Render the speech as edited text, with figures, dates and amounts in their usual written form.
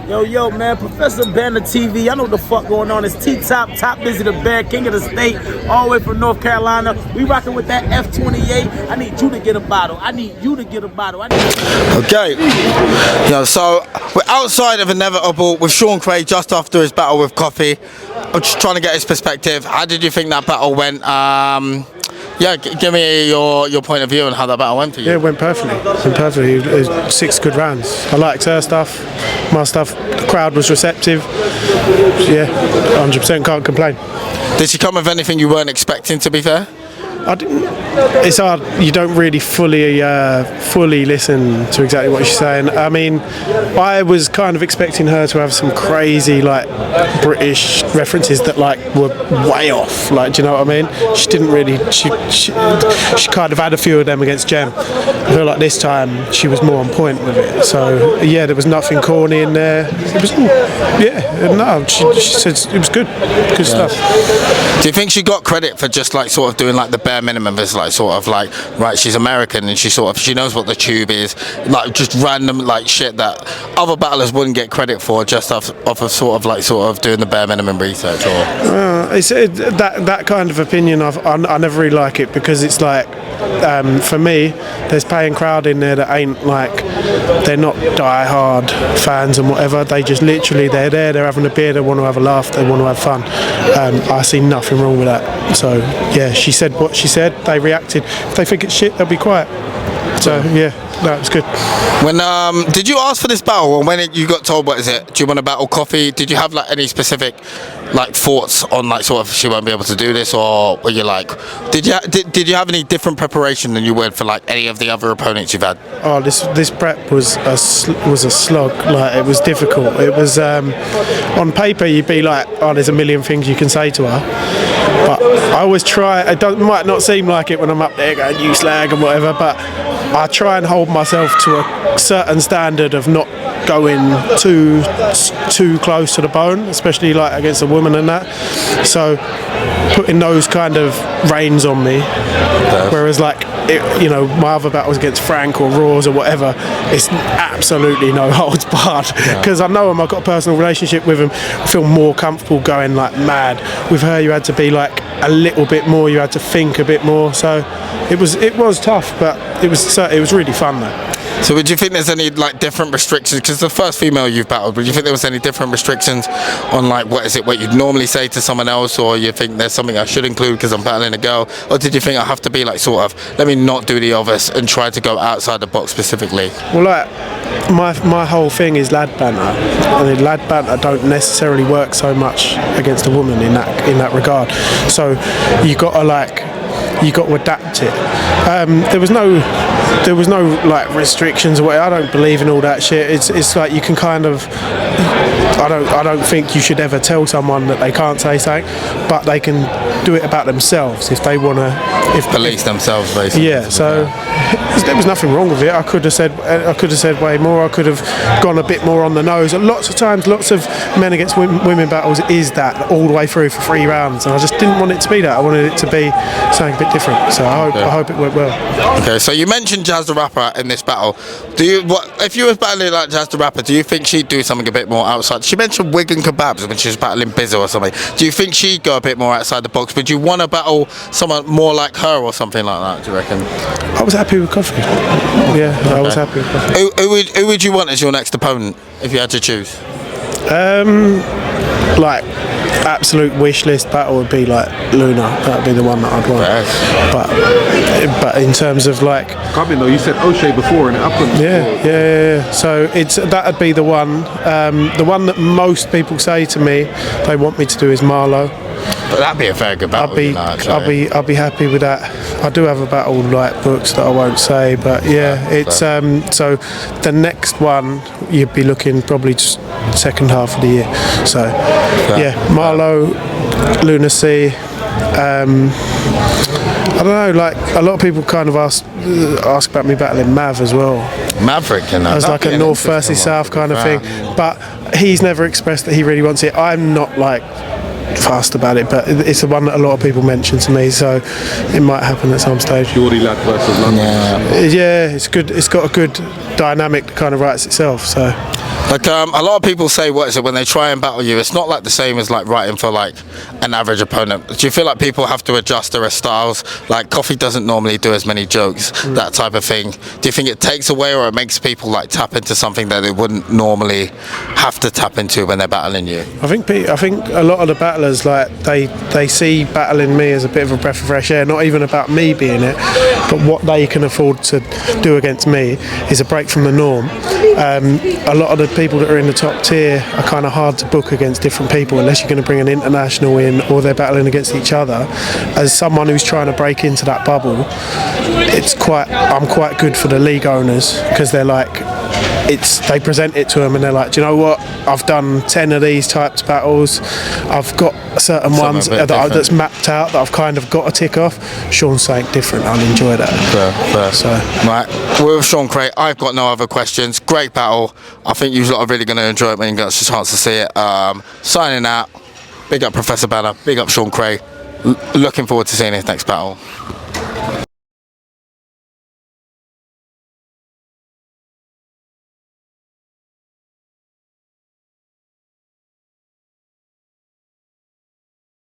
Yo, man, Professor Banner TV. I know what the fuck going on. It's T-Top, Top Busy the Bear, King of the State, all the way from North Carolina. We rocking with that F28. I need you to get a bottle. Okay. So we're outside of Inevitable with Sean KRAY just after his battle with Coffee. I'm just trying to get his perspective. How did you think that battle went? Give me your point of view on how that battle went for you. Yeah, it went perfectly. It was 6 good rounds. I liked her stuff, my stuff. The crowd was receptive. Yeah, 100% can't complain. Did she come with anything you weren't expecting, to be fair? It's hard. You don't really fully listen to exactly what she's saying. I mean, I was kind of expecting her to have some crazy like British references that like were way off. Like, do you know what I mean? She didn't really. She kind of had a few of them against Jem. I feel like this time she was more on point with it. So yeah, there was nothing corny in there. It was she said it was good stuff. Do you think she got credit for just like sort of doing like the bare minimum, as like sort of like, right, she's American and she knows what the tube is, like just random like shit that other battlers wouldn't get credit for just off of sort of doing the bare minimum research? Or it's that kind of opinion I never really like it, because it's like for me there's paying crowd in there that ain't like, they're not die-hard fans and whatever. They just literally, they're there, they're having a beer, they want to have a laugh, they want to have fun. I see nothing wrong with that. So yeah, she said what she said, they reacted. If they think it's shit, they'll be quiet. So yeah, no, it was good. When did you ask for this battle, or when you got told, what is it, do you want to battle Coffee, did you have like any specific like thoughts on like sort of she won't be able to do this, or were you like, did you have any different preparation than you would for like any of the other opponents you've had? Oh, this prep was a slog. Like, it was difficult. It was on paper you'd be like, oh, there's a million things you can say to her, but I always try. It might not seem like it when I'm up there going you slag and whatever, but I try and hold myself to a certain standard of not going too close to the bone, especially like against a woman and that. So putting those kind of reins on me, whereas like my other battles against Frank or Raws or whatever, it's absolutely no holds barred, because I know him, I've got a personal relationship with him. I feel more comfortable going like mad. With her you had to be like a little bit more, you had to think a bit more, so it was tough, but it was really fun though. So would you think there's any like different restrictions, because the first female you've battled, would you think there was any different restrictions on like what you'd normally say to someone else, or you think there's something I should include because I'm battling a girl, or did you think I have to be like sort of, let me not do the obvious and try to go outside the box specifically? Well, like my whole thing is lad banter. I mean, lad banter don't necessarily work so much against a woman in that regard, so you got to adapt it. There was no like restrictions or whatever. I don't believe in all that shit. It's like you can kind of, I don't think you should ever tell someone that they can't say something, but they can do it about themselves if they want to. Police themselves, basically. Yeah. So there was nothing wrong with it. I could have said way more. I could have gone a bit more on the nose. Lots of times, lots of men against women battles is that all the way through for 3 rounds, and I just didn't want it to be that. I wanted it to be something a bit different. So I hope it went well. Okay. So you mentioned Jazz the Rapper in this battle. If you was battling like Jazz the Rapper, do you think she'd do something a bit more outside? She mentioned wig and kebabs when she was battling Bizzle or something. Do you think she'd go a bit more outside the box? Would you want to battle someone more like her or something like that, do you reckon? I was happy with Coffee. Yeah, okay. I was happy with Coffee. Who would you want as your next opponent if you had to choose? Like absolute wish list battle would be like Lunar. That'd be the one that I'd want. But in terms of like, comment though, you said O'Shea before and Upland. Yeah. So that'd be the one. The one that most people say to me they want me to do is Marlow. But that'd be a very good battle. I'll be happy with that. I do have a battle like books that I won't say, but yeah, it's so the next one you'd be looking probably just second half of the year. So yeah, Marlow, Lunar C. I don't know, like a lot of people kind of ask about me battling Mav as well. Maverick, you know. As like a North versus South kind of thing, but he's never expressed that he really wants it. I'm not like fast about it, but it's the one that a lot of people mention to me, so it might happen at some stage. Geordie lad versus London. Yeah, it's good. It's got a good dynamic that kind of writes itself. So. Like a lot of people say, what is it when they try and battle you? It's not like the same as like writing for like an average opponent. Do you feel like people have to adjust their styles? Like Coffee doesn't normally do as many jokes, that type of thing. Do you think it takes away or it makes people like tap into something that they wouldn't normally have to tap into when they're battling you? I think a lot of the battlers, like they see battling me as a bit of a breath of fresh air. Not even about me being it, but what they can afford to do against me is a break from the norm. A lot of the people that are in the top tier are kind of hard to book against different people unless you're going to bring an international in or they're battling against each other. As someone who's trying to break into that bubble, I'm quite good for the league owners, because they're like, they present it to them and they're like, do you know what, I've done 10 of these types of battles, I've got certain ones that's mapped out that I've kind of got to tick off. Sean's something different, I'll enjoy that. Fair. So. Right, with Sean KRAY, I've got no other questions. Great battle. I think you lot are really going to enjoy it when you get a chance to see it. Signing out. Big up Professor Banner, big up Sean KRAY. Looking forward to seeing his next battle.